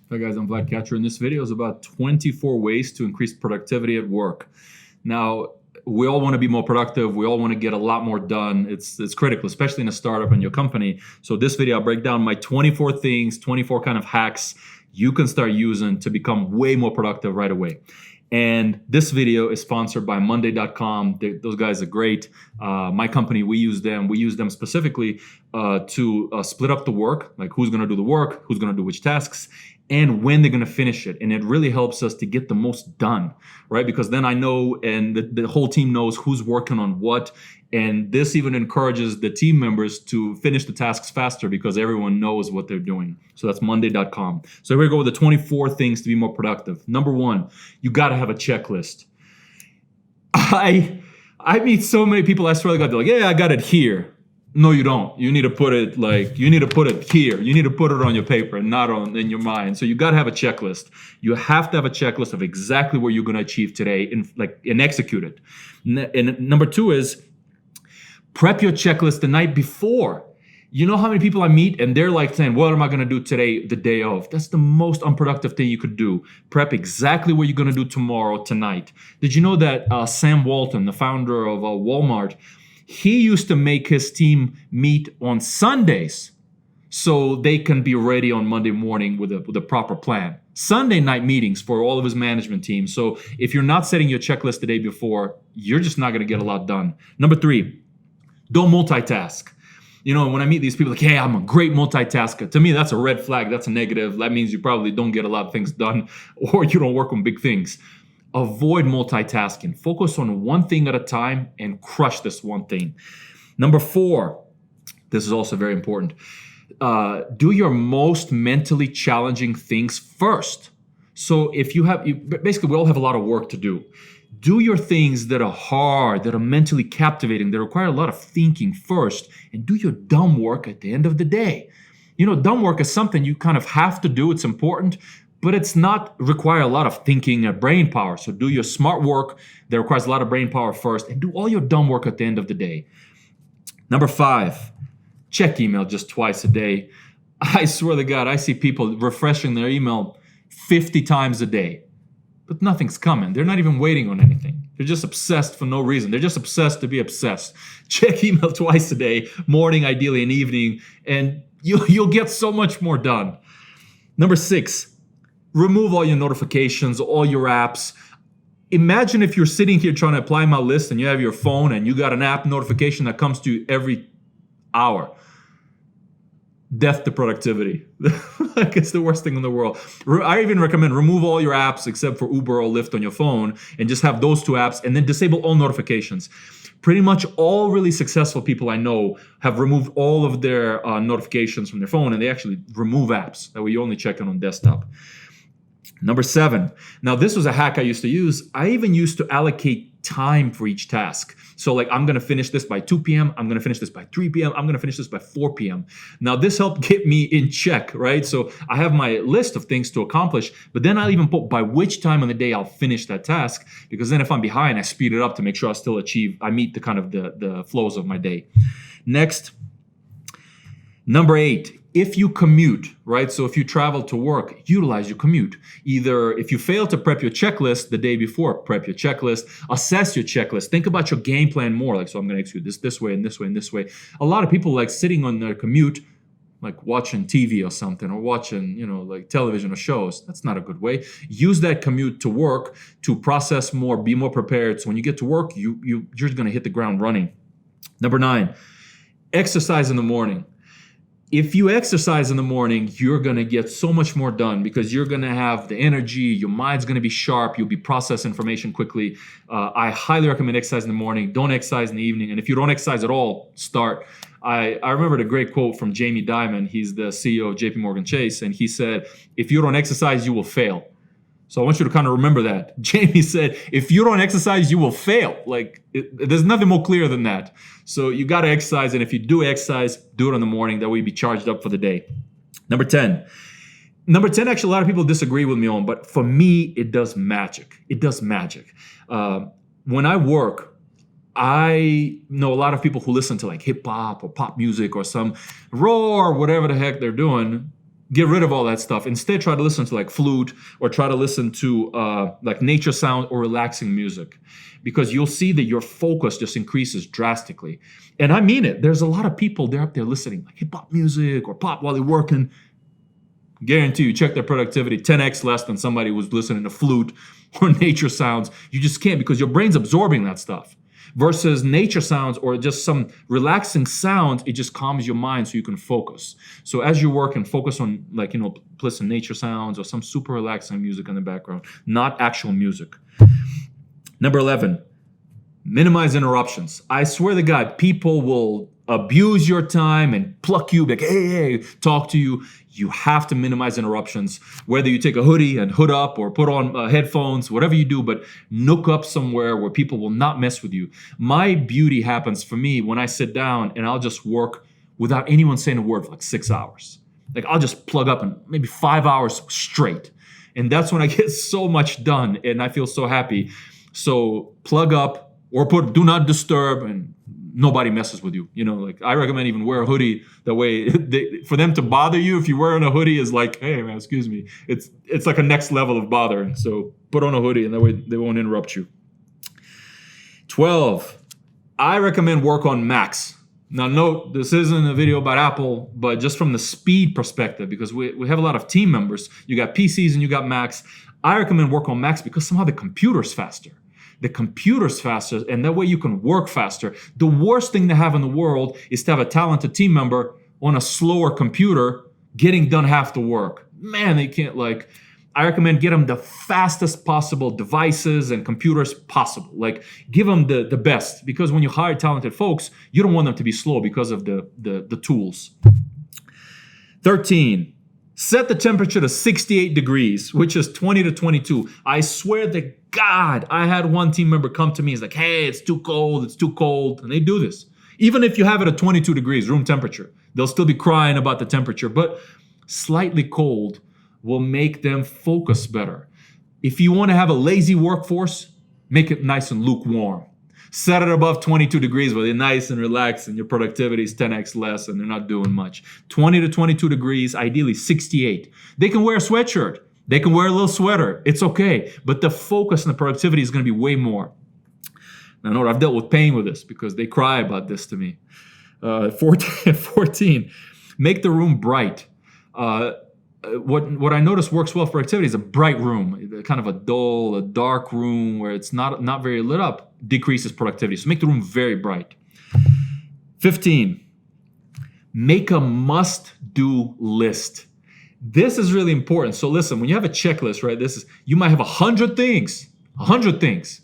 Hi guys, I'm Vlad Catcher, and this video is about 24 ways to increase productivity at work. Now, we all want to be more productive. We all want to get a lot more done. It's critical, especially in a startup and your company. So this video, I'll break down my 24 things, 24 kind of hacks you can start using to become way more productive right away. And this video is sponsored by Monday.com. Those guys are great. My company, we use them. We use them specifically to split up the work, like who's going to do the work, who's going to do which tasks, and when they're going to finish it. And it really helps us to get the most done, right? Because then I know, and the whole team knows who's working on what. And this even encourages the team members to finish the tasks faster because everyone knows what they're doing. So that's Monday.com. So here we go with the 24 things to be more productive. Number one, you got to have a checklist. I meet so many people, I swear to God, they're like, yeah, I got it here. No, you don't. You need to put it here. You need to put it on your paper and not in your mind. So you got to have a checklist. You have to have a checklist of exactly what you're going to achieve today and execute it. And number two is prep your checklist the night before. You know how many people I meet and they're like saying, what am I going to do today, the day of? That's the most unproductive thing you could do. Prep exactly what you're going to do tomorrow, tonight. Did you know that Sam Walton, the founder of Walmart, he used to make his team meet on Sundays so they can be ready on Monday morning with a proper plan. Sunday night meetings for all of his management team. So if you're not setting your checklist the day before, you're just not going to get a lot done. Number three, don't multitask. You know, when I meet these people like, hey, I'm a great multitasker. To me, that's a red flag. That's a negative. That means you probably don't get a lot of things done or you don't work on big things. Avoid multitasking. Focus on one thing at a time and crush this one thing. Number four, this is also very important. Do your most mentally challenging things first. So if basically we all have a lot of work to do. Do your things that are hard, that are mentally captivating, that require a lot of thinking first, and do your dumb work at the end of the day. You know, dumb work is something you kind of have to do. It's important, but it's not require a lot of thinking and brain power. So do your smart work that requires a lot of brain power first, and do all your dumb work at the end of the day. Number five, check email just twice a day. I swear to God, I see people refreshing their email 50 times a day. But nothing's coming. They're not even waiting on anything. They're just obsessed for no reason. They're just obsessed to be obsessed. Check email twice a day, morning, ideally, and evening, and you'll get so much more done. Number six, remove all your notifications, all your apps. Imagine if you're sitting here trying to apply my list and you have your phone and you got an app notification that comes to you every hour. Death to productivity. Like it's the worst thing in the world. I even recommend remove all your apps except for Uber or Lyft on your phone and just have those two apps and then disable all notifications. Pretty much all really successful people I know have removed all of their notifications from their phone and they actually remove apps. That way you only check it on desktop. Number seven. Now this was a hack I used to use. I even used to allocate time for each task. So like I'm going to finish this by 2 p.m. I'm going to finish this by 3 p.m. I'm going to finish this by 4 p.m. Now this helped get me in check, right? So I have my list of things to accomplish, but then I'll even put by which time on the day I'll finish that task, because then if I'm behind, I speed it up to make sure I meet the kind of the flows of my day. Next, number eight, if you commute, right? So if you travel to work, utilize your commute. Either if you fail to prep your checklist the day before, prep your checklist, assess your checklist, think about your game plan more. Like, so I'm going to execute this way and this way and this way. A lot of people like sitting on their commute, like watching TV or something, or watching, like television or shows. That's not a good way. Use that commute to work to process more, be more prepared. So when you get to work, you're going to hit the ground running. Number nine, exercise in the morning. If you exercise in the morning, you're going to get so much more done because you're going to have the energy, your mind's going to be sharp, you'll be processing information quickly. I highly recommend exercise in the morning. Don't exercise in the evening. And if you don't exercise at all, start. I remember the great quote from Jamie Dimon. He's the CEO of JP Morgan Chase. And he said, if you don't exercise, you will fail. So I want you to kind of remember that. Jamie said, if you don't exercise, you will fail. There's nothing more clear than that. So you got to exercise. And if you do exercise, do it in the morning. That way you be charged up for the day. Number 10, actually, a lot of people disagree with me on, but for me, it does magic. It does magic. When I work, I know a lot of people who listen to like hip hop or pop music or some raw or whatever the heck they're doing. Get rid of all that stuff. Instead, try to listen to like flute, or try to listen to like nature sound or relaxing music, because you'll see that your focus just increases drastically. And I mean it. There's a lot of people, they're up there listening like hip hop music or pop while they're working. Guarantee you, check their productivity 10x less than somebody who's listening to flute or nature sounds. You just can't, because your brain's absorbing that stuff. Versus nature sounds or just some relaxing sounds, it just calms your mind so you can focus. So as you work, and focus on, like, listen nature sounds or some super relaxing music in the background, not actual music. Number 11, minimize interruptions. I swear to God, people will abuse your time and pluck you, like, hey, talk to you. You have to minimize interruptions, whether you take a hoodie and hood up or put on headphones, whatever you do, but nook up somewhere where people will not mess with you. My beauty happens for me when I sit down and I'll just work without anyone saying a word for like 6 hours. Like, I'll just plug up and maybe 5 hours straight. And that's when I get so much done and I feel so happy. So plug up or put do not disturb, and nobody messes with you. Like, I recommend even wear a hoodie. That way, for them to bother you if you're wearing a hoodie is like, hey man, excuse me. It's like a next level of bothering. So put on a hoodie, and that way they won't interrupt you. 12, I recommend work on Macs. Now note, this isn't a video about Apple, but just from the speed perspective, because we have a lot of team members. You got PCs and you got Macs. I recommend work on Macs because somehow the computer's faster. The computer's faster, and that way you can work faster. The worst thing to have in the world is to have a talented team member on a slower computer getting done half the work. Man, they can't, like, I recommend get them the fastest possible devices and computers possible. Like, give them the best, because when you hire talented folks, you don't want them to be slow because of the tools. 13, set the temperature to 68 degrees, which is 20 to 22. I swear to God, I had one team member come to me. He's like, hey, it's too cold. And they do this. Even if you have it at 22 degrees, room temperature, they'll still be crying about the temperature. But slightly cold will make them focus better. If you want to have a lazy workforce, make it nice and lukewarm. Set it above 22 degrees where they're nice and relaxed and your productivity is 10x less and they're not doing much. 20 to 22 degrees, ideally 68. They can wear a sweatshirt. They can wear a little sweater. It's okay. But the focus and the productivity is going to be way more. Now, note, I've dealt with pain with this because they cry about this to me. 14, make the room bright. What I notice works well for activity is a bright room, kind of a dark room where it's not very lit up, decreases productivity. So make the room very bright. 15, make a must-do list. This is really important. So listen, when you have a checklist, right, you might have 100 things,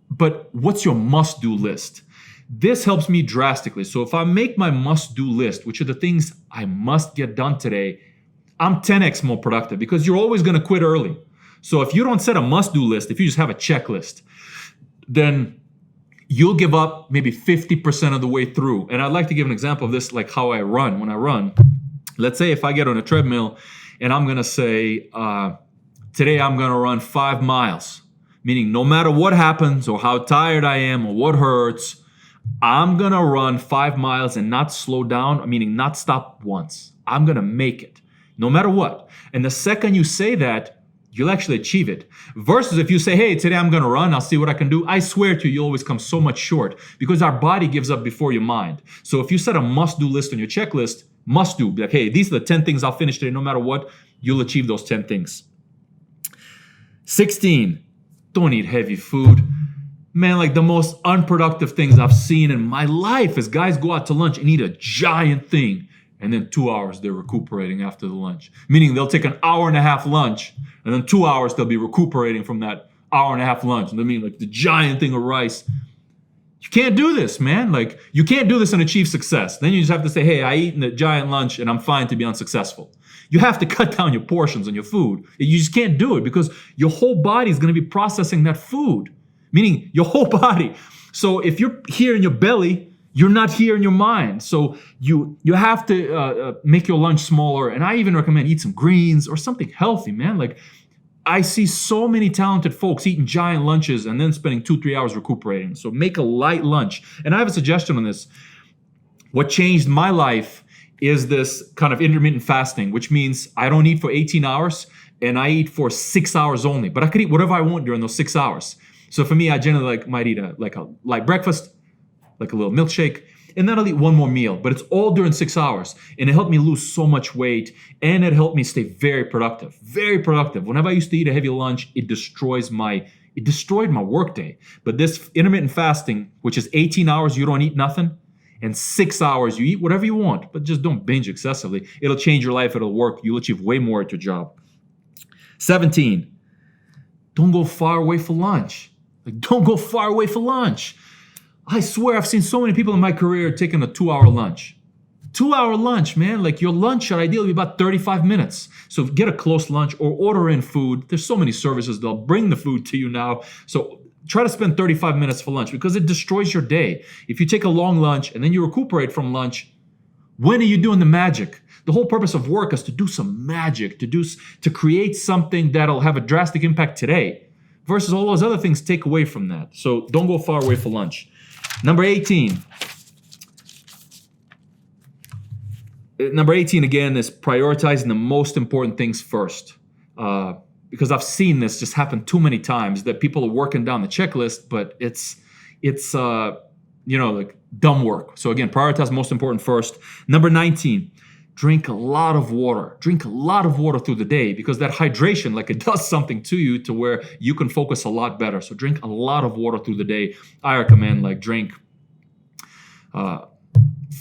but what's your must-do list? This helps me drastically. So if I make my must-do list, which are the things I must get done today, I'm 10x more productive, because you're always going to quit early. So if you don't set a must-do list, if you just have a checklist, then you'll give up maybe 50% of the way through. And I'd like to give an example of this, like how I run. When I run, let's say if I get on a treadmill and I'm going to say, today I'm going to run 5 miles, meaning no matter what happens or how tired I am or what hurts, I'm going to run 5 miles and not slow down, meaning not stop once. I'm going to make it. No matter what. And the second you say that, you'll actually achieve it. Versus if you say, hey, today I'm going to run, I'll see what I can do. I swear to you, you'll always come so much short, because our body gives up before your mind. So if you set a must-do list on your checklist, must do, be like, hey, these are the 10 things I'll finish today, no matter what, you'll achieve those 10 things. 16, don't eat heavy food. Man, like the most unproductive things I've seen in my life is guys go out to lunch and eat a giant thing. And then 2 hours they're recuperating after the lunch. Meaning they'll take an hour and a half lunch, and then 2 hours they'll be recuperating from that hour and a half lunch. And I mean, like the giant thing of rice. You can't do this, man. Like, you can't do this and achieve success. Then you just have to say, hey, I eat a giant lunch and I'm fine to be unsuccessful. You have to cut down your portions on your food. You just can't do it, because your whole body is going to be processing that food. Meaning your whole body. So if you're here in your belly, you're not here in your mind. So you have to make your lunch smaller. And I even recommend eat some greens or something healthy, man. Like, I see so many talented folks eating giant lunches and then spending 2-3 hours recuperating. So make a light lunch. And I have a suggestion on this. What changed my life is this kind of intermittent fasting, which means I don't eat for 18 hours and I eat for 6 hours only, but I could eat whatever I want during those 6 hours. So for me, I generally might eat a light breakfast, like a little milkshake, and then I'll eat one more meal, but it's all during 6 hours. And it helped me lose so much weight, and it helped me stay very productive, very productive. Whenever I used to eat a heavy lunch, it destroyed my workday. But this intermittent fasting, which is 18 hours you don't eat nothing, and 6 hours you eat whatever you want, but just don't binge excessively. It'll change your life, it'll work, you'll achieve way more at your job. 17, don't go far away for lunch. Don't go far away for lunch. I swear I've seen so many people in my career taking a 2-hour lunch. 2-hour lunch, man. Your lunch should ideally be about 35 minutes. So get a close lunch or order in food. There's so many services, they'll bring the food to you now. So try to spend 35 minutes for lunch because it destroys your day. If you take a long lunch and then you recuperate from lunch, when are you doing the magic? The whole purpose of work is to do some magic, to create something that'll have a drastic impact today, versus all those other things take away from that. So don't go far away for lunch. Number 18. Number 18 again is prioritizing the most important things first. Because I've seen this just happen too many times that people are working down the checklist, but it's dumb work. So again, prioritize most important first. Number 19, drink a lot of water. Drink a lot of water through the day because that hydration, it does something to you to where you can focus a lot better. So drink a lot of water through the day. I recommend drink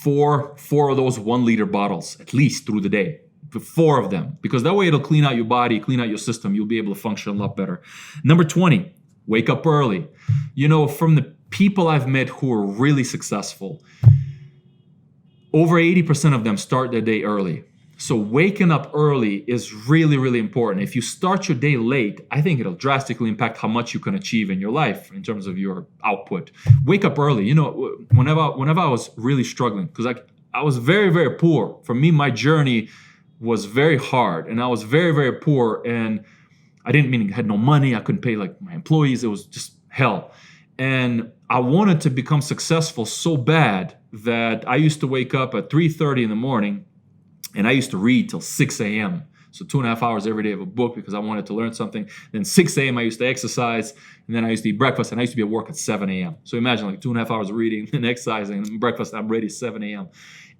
four of those 1 liter bottles at least through the day. 4 of them, because that way it'll clean out your body, clean out your system. You'll be able to function a lot better. Number 20, wake up early. From the people I've met who are really successful, over 80% of them start their day early. So waking up early is really, really important. If you start your day late, I think it'll drastically impact how much you can achieve in your life in terms of your output. Wake up early. Whenever I was really struggling, because I was very, very poor. For me, my journey was very hard, and I was very, very poor, and I had no money. I couldn't pay my employees. It was just hell. And I wanted to become successful so bad that I used to wake up at 3:30 in the morning, and I used to read till 6 a.m. So 2.5 hours every day of a book because I wanted to learn something. Then 6 a.m. I used to exercise, and then I used to eat breakfast, and I used to be at work at 7 a.m. So imagine 2.5 hours of reading and exercising and breakfast. I'm ready at 7 a.m.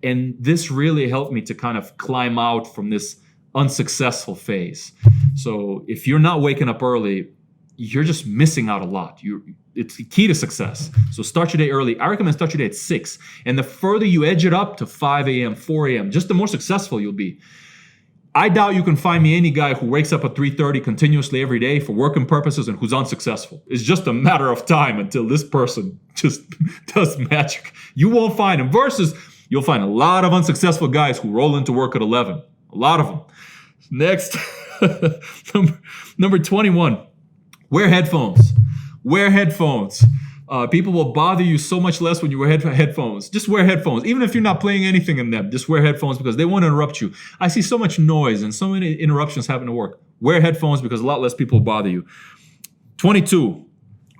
And this really helped me to kind of climb out from this unsuccessful phase. So if you're not waking up early, you're just missing out a lot. It's the key to success. So start your day early. I recommend start your day at 6. And the further you edge it up to 5 a.m., 4 a.m., just the more successful you'll be. I doubt you can find me any guy who wakes up at 3:30 continuously every day for working purposes and who's unsuccessful. It's just a matter of time until this person just does magic. You won't find him. Versus, you'll find a lot of unsuccessful guys who roll into work at 11. A lot of them. Next, number 21. Wear headphones. Wear headphones. People will bother you so much less when you wear headphones. Just wear headphones. Even if you're not playing anything in them, just wear headphones because they won't interrupt you. I see so much noise and so many interruptions happen to work. Wear headphones because a lot less people bother you. 22,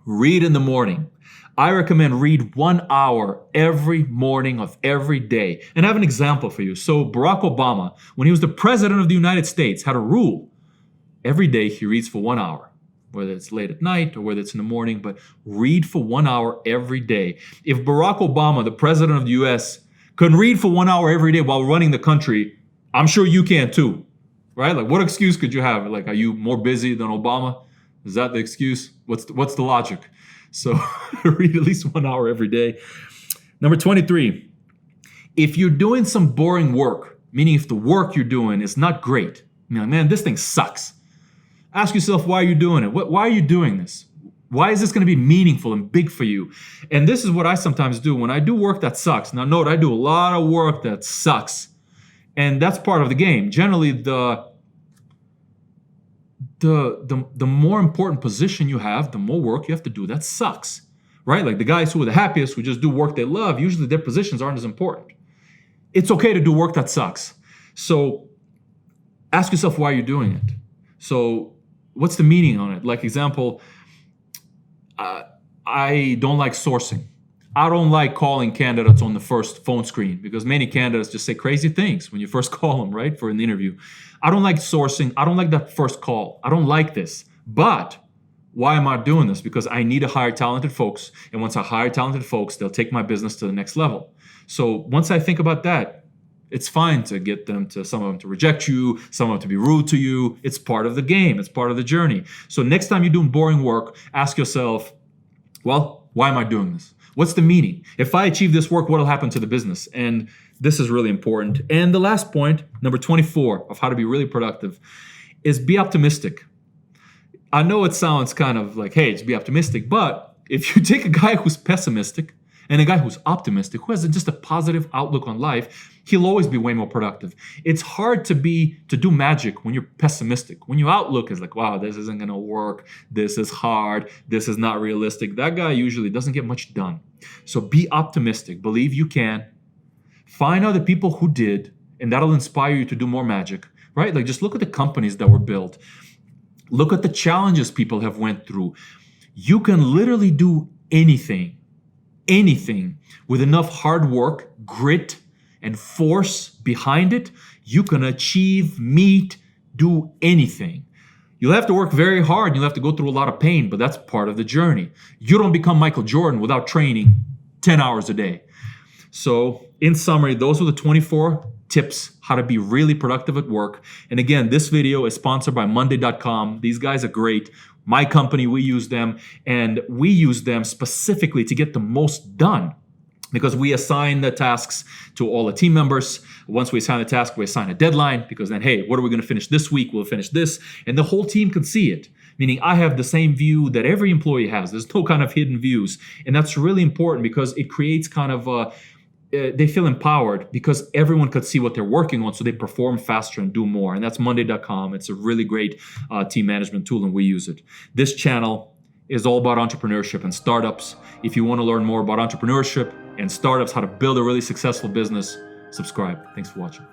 read in the morning. I recommend read 1 hour every morning of every day. And I have an example for you. So Barack Obama, when he was the president of the United States, had a rule. Every day he reads for 1 hour. Whether it's late at night or whether it's in the morning, but read for 1 hour every day. If Barack Obama, the president of the US, can read for 1 hour every day while running the country, I'm sure you can too, right? What excuse could you have? Are you more busy than Obama? Is that the excuse? What's the logic? So read at least 1 hour every day. Number 23, if you're doing some boring work, meaning if the work you're doing is not great, man, this thing sucks. Ask yourself, why are you doing it? Why are you doing this? Why is this going to be meaningful and big for you? And this is what I sometimes do when I do work that sucks. Now, note, I do a lot of work that sucks. And that's part of the game. Generally, the more important position you have, the more work you have to do that sucks, right? The guys who are the happiest, who just do work they love, usually their positions aren't as important. It's okay to do work that sucks. So ask yourself why you're doing it. So what's the meaning on it? Example, I don't like sourcing. I don't like calling candidates on the first phone screen because many candidates just say crazy things when you first call them, right, for an interview. I don't like sourcing. I don't like that first call. I don't like this. But why am I doing this? Because I need to hire talented folks. And once I hire talented folks, they'll take my business to the next level. So once I think about that, it's fine to get some of them to reject you, some of them to be rude to you. It's part of the game. It's part of the journey. So next time you're doing boring work, ask yourself, well, why am I doing this? What's the meaning? If I achieve this work, what will happen to the business? And this is really important. And the last point, number 24 of how to be really productive, is be optimistic. I know it sounds kind of like, hey, just be optimistic. But if you take a guy who's pessimistic and a guy who's optimistic, who has just a positive outlook on life, he'll always be way more productive. It's hard to do magic when you're pessimistic. When your outlook is like, wow, this isn't gonna work, this is hard, this is not realistic, that guy usually doesn't get much done. So be optimistic, believe you can. Find other people who did, and that'll inspire you to do more magic, right? Like just look at the companies that were built. Look at the challenges people have went through. You can literally do anything with enough hard work, grit, and force behind it. You can achieve, meet, do anything. You'll have to work very hard. You'll have to go through a lot of pain, but that's part of the journey. You don't become Michael Jordan without training 10 hours a day. So in summary, those are the 24 tips how to be really productive at work. And again, this video is sponsored by Monday.com. These guys are great. My company, we use them, and we use them specifically to get the most done because we assign the tasks to all the team members. Once we assign the task, we assign a deadline because then, hey, what are we going to finish this week? We'll finish this, and the whole team can see it. Meaning I have the same view that every employee has. There's no kind of hidden views. And that's really important because it creates kind of they feel empowered because everyone could see what they're working on, so they perform faster and do more. And that's Monday.com. It's a really great team management tool, and we use it. This channel is all about entrepreneurship and startups. If you want to learn more about entrepreneurship and startups, how to build a really successful business, subscribe. Thanks for watching.